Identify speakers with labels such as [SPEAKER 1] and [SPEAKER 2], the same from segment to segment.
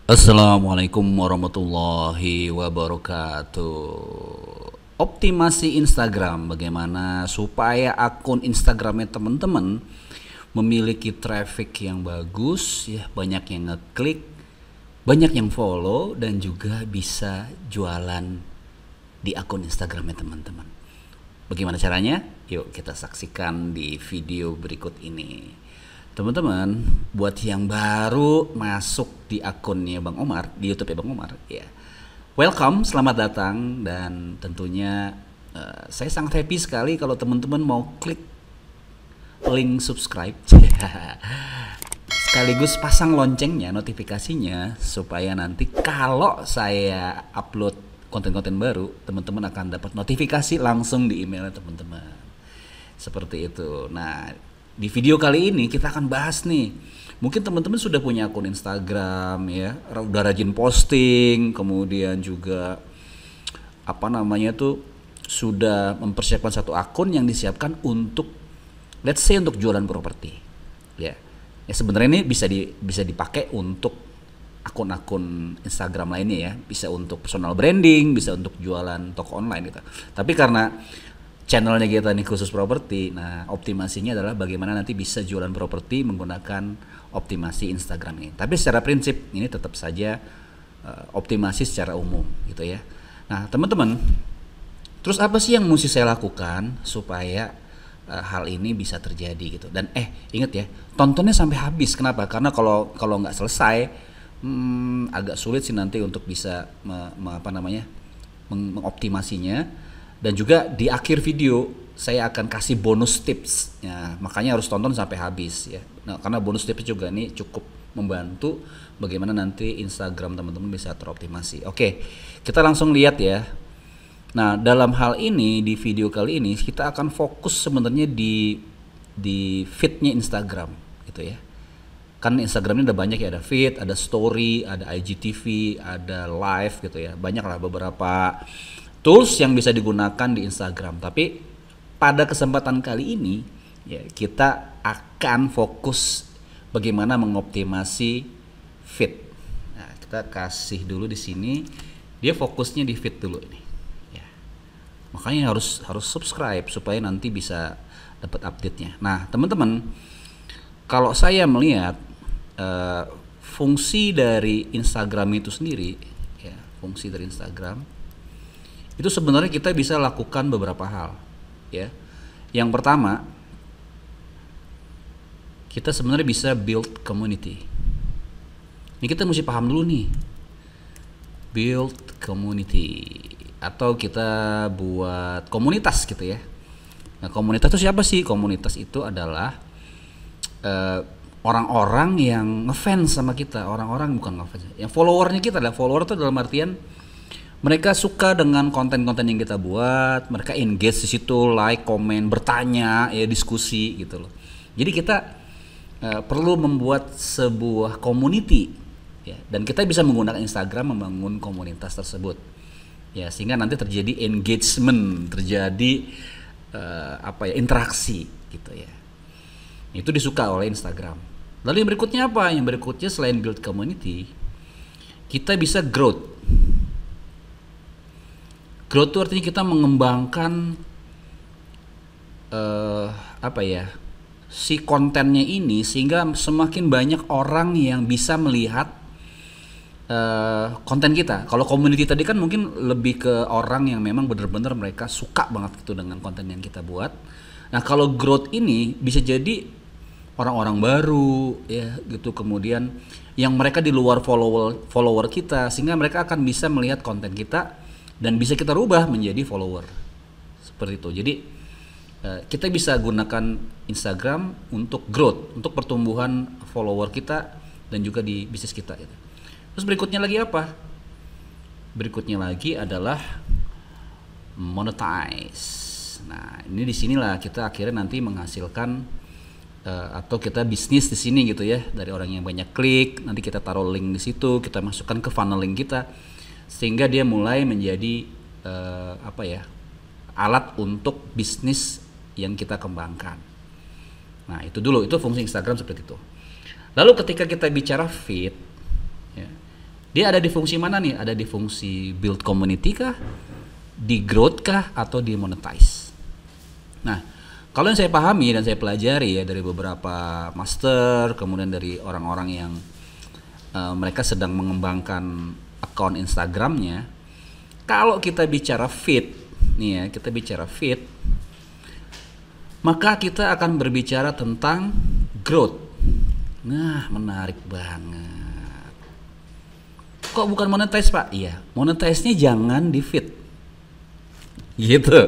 [SPEAKER 1] Assalamualaikum warahmatullahi wabarakatuh. Optimasi Instagram, bagaimana supaya akun Instagramnya teman-teman memiliki traffic yang bagus, ya banyak yang ngeklik, banyak yang follow, dan juga bisa jualan di akun Instagramnya teman-teman. Bagaimana caranya? Yuk kita saksikan di video berikut ini. Teman-teman, buat yang baru masuk di akunnya Bang Omar, di YouTube ya Bang Omar, ya. Welcome, selamat datang, dan tentunya saya sangat happy sekali kalau teman-teman mau klik link subscribe sekaligus pasang loncengnya, notifikasinya, supaya nanti kalau saya upload konten-konten baru, teman-teman akan dapat notifikasi langsung di emailnya teman-teman. Seperti itu. Nah, di video kali ini kita akan bahas nih. Mungkin teman-teman sudah punya akun Instagram ya, udah rajin posting, kemudian juga sudah mempersiapkan satu akun yang disiapkan untuk, let's say, untuk jualan properti. Ya. Ya sebenarnya ini bisa dipakai untuk akun-akun Instagram lainnya ya, bisa untuk personal branding, bisa untuk jualan toko online gitu. Tapi karena channelnya kita nih khusus properti, nah optimasinya adalah bagaimana nanti bisa jualan properti menggunakan optimasi Instagram ini. Tapi secara prinsip ini tetap saja optimasi secara umum gitu ya. Nah teman-teman, terus apa sih yang mesti saya lakukan supaya hal ini bisa terjadi gitu? Dan ingat ya, tontonnya sampai habis. Kenapa? Karena kalau nggak selesai, agak sulit sih nanti untuk bisa mengoptimasinya. Dan juga di akhir video saya akan kasih bonus tips ya, makanya harus tonton sampai habis ya. Nah, karena bonus tips juga ini cukup membantu bagaimana nanti Instagram teman-teman bisa teroptimasi. Oke, kita langsung lihat ya. Nah, dalam hal ini di video kali ini kita akan fokus sebenarnya di feednya Instagram gitu ya. Kan Instagram ini ada banyak ya, ada feed, ada story, ada IGTV, ada live gitu ya. Banyak lah beberapa tools yang bisa digunakan di Instagram. Tapi pada kesempatan kali ini ya, kita akan fokus bagaimana mengoptimasi feed. Nah, kita kasih dulu di sini, dia fokusnya di feed dulu ini. Ya. Makanya harus subscribe supaya nanti bisa dapat update-nya. Nah, teman-teman, kalau saya melihat fungsi dari Instagram itu sendiri, ya, fungsi dari Instagram itu sebenarnya kita bisa lakukan beberapa hal ya. Yang pertama, kita sebenarnya bisa build community. Ini kita mesti paham dulu nih, build community, atau kita buat komunitas gitu ya. Nah, komunitas itu siapa sih? Komunitas itu adalah orang-orang yang ngefans sama kita. Orang-orang bukan ngefans, yang followernya kita adalah follower itu dalam artian mereka suka dengan konten-konten yang kita buat, mereka engage di situ, like, komen, bertanya, ya diskusi gitu loh. Jadi kita perlu membuat sebuah community, ya, dan kita bisa menggunakan Instagram membangun komunitas tersebut, ya, sehingga nanti terjadi engagement, terjadi interaksi gitu ya. Itu disuka oleh Instagram. Lalu yang berikutnya apa? Yang berikutnya selain build community, kita bisa growth. Growth itu artinya kita mengembangkan si kontennya ini sehingga semakin banyak orang yang bisa melihat konten kita. Kalau community tadi kan mungkin lebih ke orang yang memang benar-benar mereka suka banget gitu dengan konten yang kita buat. Nah, kalau growth ini bisa jadi orang-orang baru ya gitu, kemudian yang mereka di luar follower kita, sehingga mereka akan bisa melihat konten kita dan bisa kita rubah menjadi follower seperti itu. Jadi kita bisa gunakan Instagram untuk growth, untuk pertumbuhan follower kita dan juga di bisnis kita gitu. Terus berikutnya lagi apa? Berikutnya lagi adalah monetize. Nah, ini disinilah kita akhirnya nanti menghasilkan atau kita bisnis di sini gitu ya, dari orang yang banyak klik, nanti kita taruh link di situ, kita masukkan ke funneling kita, sehingga dia mulai menjadi alat untuk bisnis yang kita kembangkan. Nah, itu dulu, itu fungsi Instagram seperti itu. Lalu ketika kita bicara feed, ya, Dia ada di fungsi mana nih? Ada di fungsi build community kah, di growth kah, atau di monetize. Nah, kalau yang saya pahami dan saya pelajari ya dari beberapa master, kemudian dari orang-orang yang mereka sedang mengembangkan akun Instagramnya, kalau kita bicara feed nih ya, kita bicara feed, maka kita akan berbicara tentang growth. Nah, menarik banget. Kok bukan monetize, Pak? Iya, monetize-nya jangan di feed. Gitu.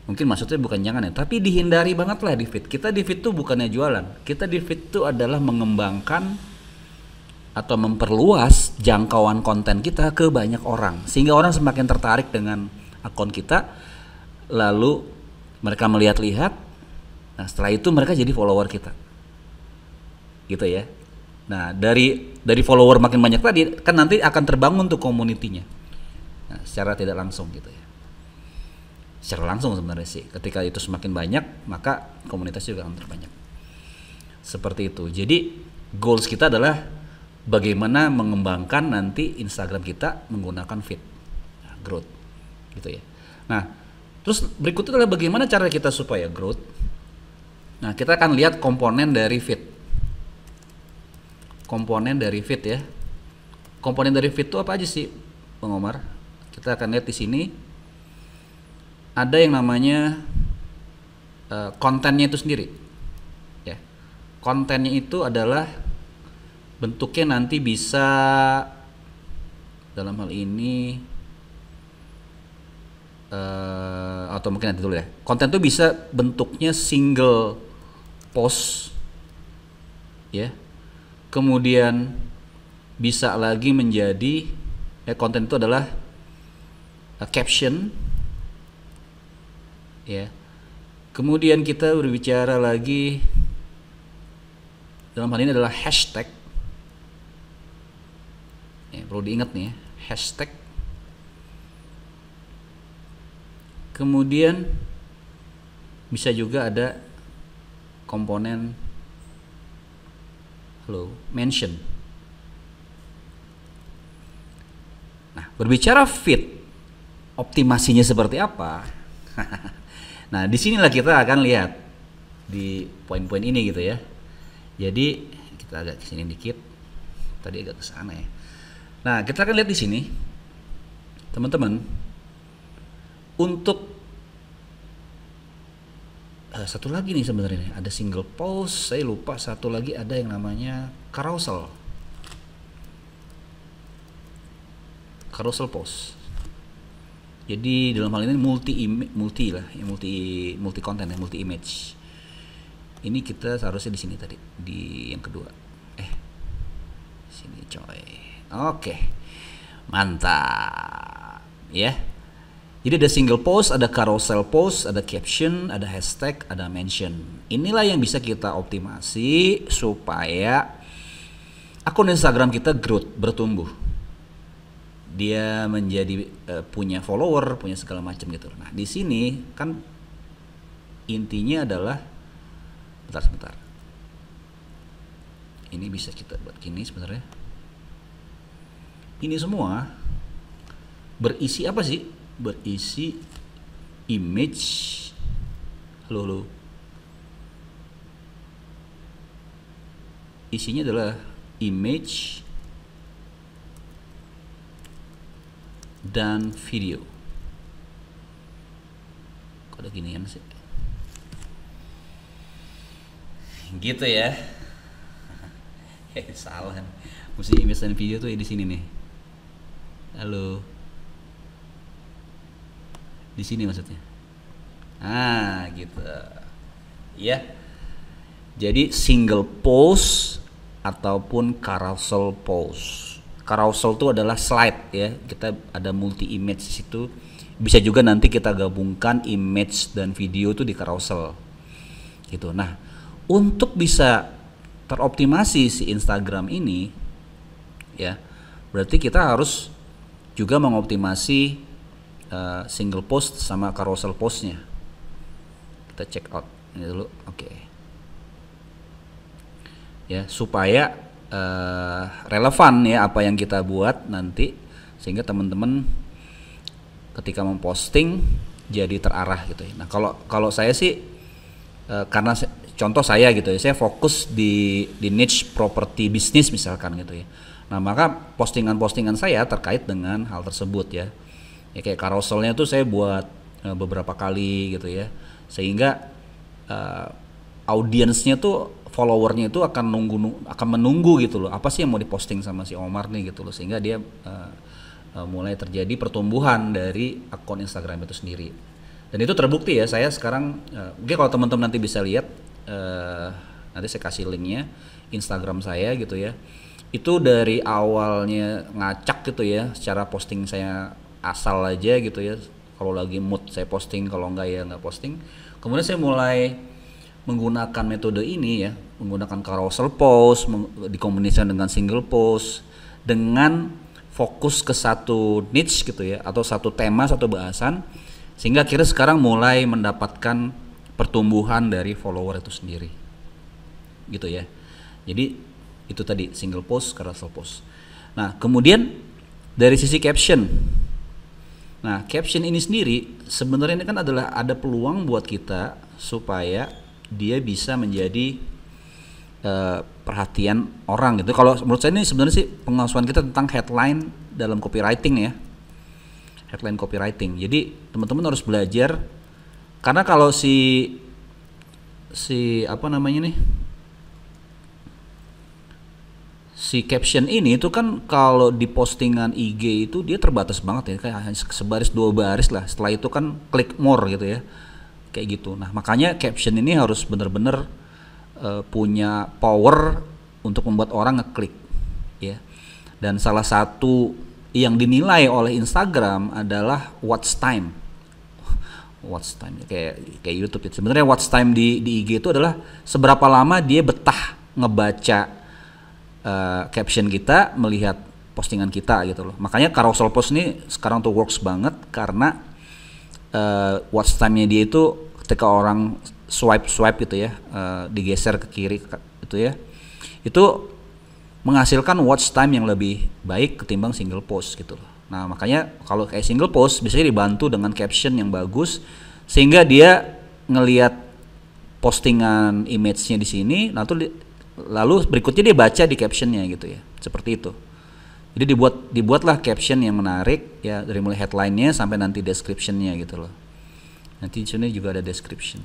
[SPEAKER 1] Mungkin maksudnya bukan jangan ya, tapi dihindari banget lah di feed. Kita di feed tuh bukannya jualan. Kita di feed tuh adalah mengembangkan atau memperluas jangkauan konten kita ke banyak orang. Sehingga orang semakin tertarik dengan akun kita. Lalu mereka melihat-lihat. Nah, setelah itu mereka jadi follower kita. Gitu ya. Nah, dari follower makin banyak tadi kan nanti akan terbangun tuh komunitinya. Nah, secara tidak langsung gitu ya. Secara langsung sebenarnya sih, ketika itu semakin banyak maka komunitas juga akan terbanyak. Seperti itu. Jadi goals kita adalah bagaimana mengembangkan nanti Instagram kita menggunakan feed, nah, growth, gitu ya. Nah, terus berikutnya adalah bagaimana cara kita supaya growth. Nah, kita akan lihat komponen dari feed. Komponen dari feed ya. Komponen dari feed itu apa aja sih, Bang Omar? Kita akan lihat di sini. Ada yang namanya kontennya itu sendiri. Ya. Kontennya itu adalah bentuknya nanti bisa dalam hal ini atau mungkin nanti dulu ya. Konten itu bisa bentuknya single post, ya. Kemudian bisa lagi menjadi konten itu adalah caption, ya. Kemudian kita berbicara lagi dalam hal ini adalah hashtag. Ya, perlu diingat nih ya, hashtag. Kemudian bisa juga ada komponen mention. Nah, berbicara feed, optimasinya seperti apa? Nah, disinilah kita akan lihat di poin-poin ini gitu ya. Jadi kita agak kesini dikit, tadi agak kesana ya. Nah, kita akan lihat di sini, teman-teman, untuk satu lagi nih sebenarnya ada single post, saya lupa satu lagi ada yang namanya carousel post. Jadi dalam hal ini multi konten ya, multi image. Ini kita seharusnya di sini tadi, di yang kedua. Sini coy. Oke. Mantap. Ya. Jadi ada single post, ada carousel post, ada caption, ada hashtag, ada mention. Inilah yang bisa kita optimasi supaya akun Instagram kita growth, bertumbuh. Dia menjadi punya follower, punya segala macam gitu. Nah, di sini kan intinya adalah sebentar. Ini bisa kita buat gini sebenarnya. Ini semua berisi apa sih? Berisi image. Halo. Isinya adalah image dan video. Kok ada ginian sih? Gitu ya. Salah. Mesti image dan video tuh di sini nih. Halo. Di sini maksudnya. Gitu. Ya. Jadi single post ataupun carousel post. Carousel itu adalah slide ya. Kita ada multi image di situ. Bisa juga nanti kita gabungkan image dan video itu di carousel. Gitu. Nah, untuk bisa teroptimasi si Instagram ini ya, berarti kita harus juga mengoptimasi single post sama carousel postnya. Kita check out ini dulu, oke. Ya, supaya relevan ya apa yang kita buat nanti, sehingga teman-teman ketika memposting jadi terarah gitu ya. Nah kalau saya sih karena contoh saya gitu ya, saya fokus di niche property bisnis misalkan gitu ya. Nah maka postingan-postingan saya terkait dengan hal tersebut ya. Ya kayak carouselnya tuh saya buat beberapa kali gitu ya, sehingga audiensnya tuh, followernya itu akan menunggu gitu loh, apa sih yang mau diposting sama si Omar nih gitu loh, sehingga dia mulai terjadi pertumbuhan dari akun Instagram itu sendiri. Dan itu terbukti ya, saya sekarang mungkin kalau teman-teman nanti bisa lihat, nanti saya kasih linknya Instagram saya gitu ya, itu dari awalnya ngacak gitu ya, secara posting saya asal aja gitu ya, kalau lagi mood saya posting, kalau enggak ya enggak posting. Kemudian saya mulai menggunakan metode ini ya, menggunakan carousel post, dikombinasikan dengan single post, dengan fokus ke satu niche gitu ya, atau satu tema, satu bahasan, sehingga akhirnya sekarang mulai mendapatkan pertumbuhan dari follower itu sendiri gitu ya. Jadi itu tadi single post, carousel post. Nah kemudian dari sisi caption, nah caption ini sendiri sebenarnya ini kan adalah ada peluang buat kita supaya dia bisa menjadi perhatian orang gitu. Kalau menurut saya ini sebenarnya sih pengasuhan kita tentang headline dalam copywriting ya, headline copywriting. Jadi teman-teman harus belajar, karena kalau si apa namanya nih, si caption ini itu kan kalau di postingan IG itu dia terbatas banget ya, kayak hanya sebaris 2 baris lah, setelah itu kan click more gitu ya, kayak gitu. Nah makanya caption ini harus benar-benar punya power untuk membuat orang ngeklik ya. Dan salah satu yang dinilai oleh Instagram adalah watch time. Watch time kayak YouTube. Sebenarnya watch time di IG itu adalah seberapa lama dia betah ngebaca caption kita, melihat postingan kita gitu loh. Makanya carousel post ini sekarang tuh works banget, karena watch time-nya dia itu ketika orang swipe gitu ya, digeser ke kiri itu ya, itu menghasilkan watch time yang lebih baik ketimbang single post gitu loh. Nah makanya kalau kayak single post biasanya dibantu dengan caption yang bagus, sehingga dia ngelihat postingan image-nya di sini, lalu berikutnya dia baca di captionnya gitu ya, seperti itu. Jadi dibuatlah caption yang menarik ya, dari mulai headline-nya sampai nanti description-nya gitu loh. Nanti di sini juga ada description.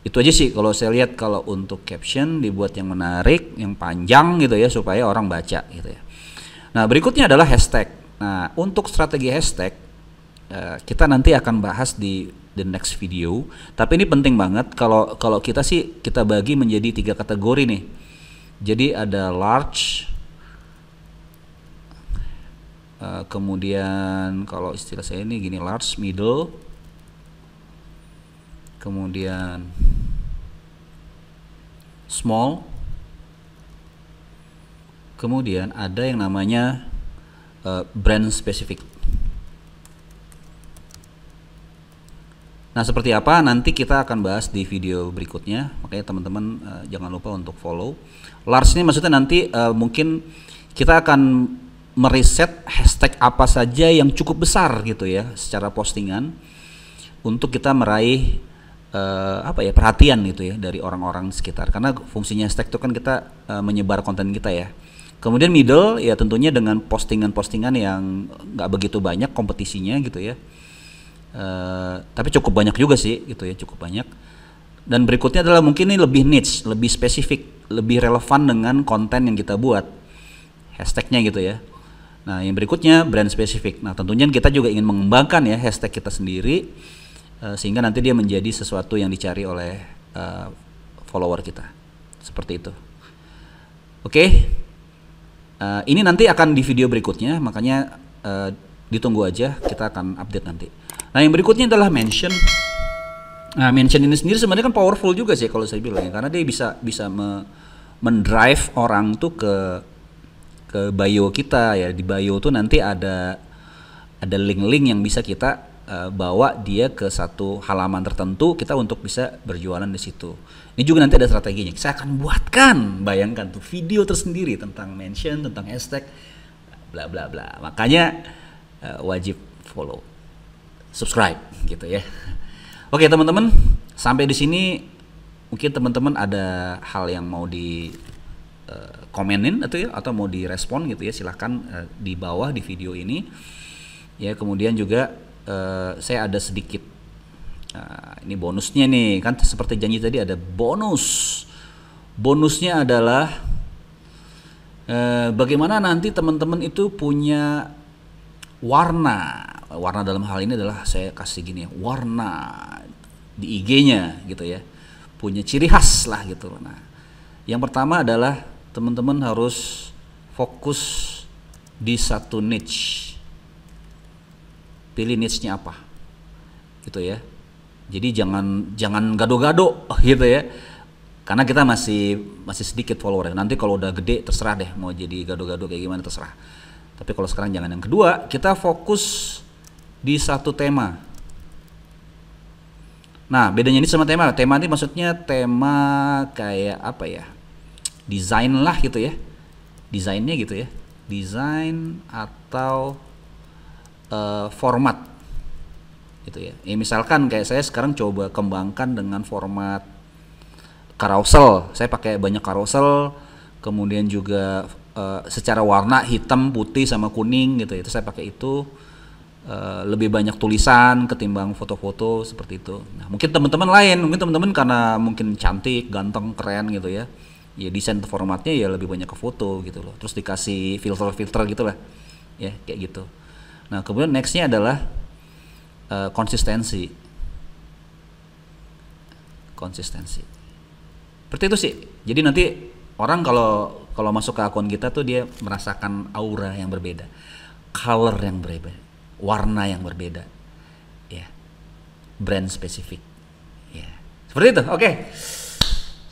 [SPEAKER 1] Itu aja sih kalau saya lihat, kalau untuk caption dibuat yang menarik, yang panjang gitu ya, supaya orang baca gitu ya. Nah berikutnya adalah hashtag. Nah untuk strategi hashtag kita nanti akan bahas di the next video. Tapi ini penting banget, kalau kita sih kita bagi menjadi 3 kategori nih. Jadi ada large, kemudian kalau istilah saya ini gini, large, middle, kemudian small, kemudian ada yang namanya brand specific. Nah seperti apa nanti kita akan bahas di video berikutnya, makanya teman-teman jangan lupa untuk follow. Large ini maksudnya nanti mungkin kita akan meriset hashtag apa saja yang cukup besar gitu ya secara postingan, untuk kita meraih perhatian gitu ya dari orang-orang sekitar, karena fungsinya hashtag itu kan kita menyebar konten kita ya. Kemudian middle ya tentunya dengan postingan-postingan yang nggak begitu banyak kompetisinya gitu ya, tapi cukup banyak juga sih gitu ya, cukup banyak. Dan berikutnya adalah mungkin ini lebih niche, lebih spesifik, lebih relevan dengan konten yang kita buat, hashtagnya gitu ya. Nah yang berikutnya brand spesifik. Nah tentunya kita juga ingin mengembangkan ya hashtag kita sendiri, sehingga nanti dia menjadi sesuatu yang dicari oleh follower kita, seperti itu. Oke, ini nanti akan di video berikutnya, makanya ditunggu aja, kita akan update nanti. Nah yang berikutnya adalah mention. Nah mention ini sendiri sebenarnya kan powerful juga sih kalau saya bilang ya, karena dia bisa mendrive orang tuh ke bio kita ya. Di bio tuh nanti ada link-link yang bisa kita bawa dia ke satu halaman tertentu kita untuk bisa berjualan di situ. Ini juga nanti ada strateginya. Saya akan buatkan, bayangkan tuh video tersendiri tentang mention, tentang hashtag, bla bla bla. Makanya wajib follow, subscribe gitu ya. Oke teman-teman, sampai di sini mungkin teman-teman ada hal yang mau di komenin atau mau direspon gitu ya, silahkan di bawah di video ini ya. Kemudian juga saya ada sedikit ini bonusnya nih, kan seperti janji tadi ada bonusnya adalah bagaimana nanti teman-teman itu punya warna dalam hal ini adalah saya kasih gini, warna di IG-nya gitu ya, punya ciri khas lah gitu. Nah, yang pertama adalah teman-teman harus fokus di satu niche. Pilih niche-nya apa, gitu ya. Jadi jangan gado-gado gitu ya. Karena kita masih sedikit follower. Nanti kalau udah gede terserah deh mau jadi gado-gado kayak gimana terserah. Tapi kalau sekarang jangan. Yang kedua, kita fokus di satu tema. Nah, bedanya ini sama tema. Tema ini maksudnya tema kayak apa ya? Desain lah gitu ya, desainnya gitu ya, desain atau format gitu ya. Misalkan kayak saya sekarang coba kembangkan dengan format carousel, saya pakai banyak carousel, kemudian juga secara warna hitam, putih sama kuning gitu, itu saya pakai itu. Lebih banyak tulisan ketimbang foto-foto seperti itu. Nah, mungkin teman-teman karena mungkin cantik, ganteng, keren gitu ya. Ya desain formatnya ya lebih banyak ke foto gitu loh, terus dikasih filter gitu lah ya, kayak gitu. Nah kemudian nextnya adalah konsistensi seperti itu sih. Jadi nanti orang kalau masuk ke akun kita tuh dia merasakan aura yang berbeda, color yang berbeda, warna yang berbeda ya, brand spesifik ya, seperti itu. Oke.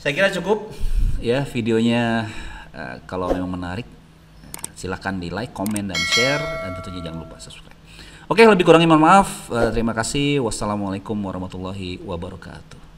[SPEAKER 1] Saya kira cukup ya videonya. Kalau memang menarik silahkan di like, komen, dan share, dan tentunya jangan lupa subscribe. Oke, lebih kurangnya mohon maaf. Terima kasih. Wassalamualaikum warahmatullahi wabarakatuh.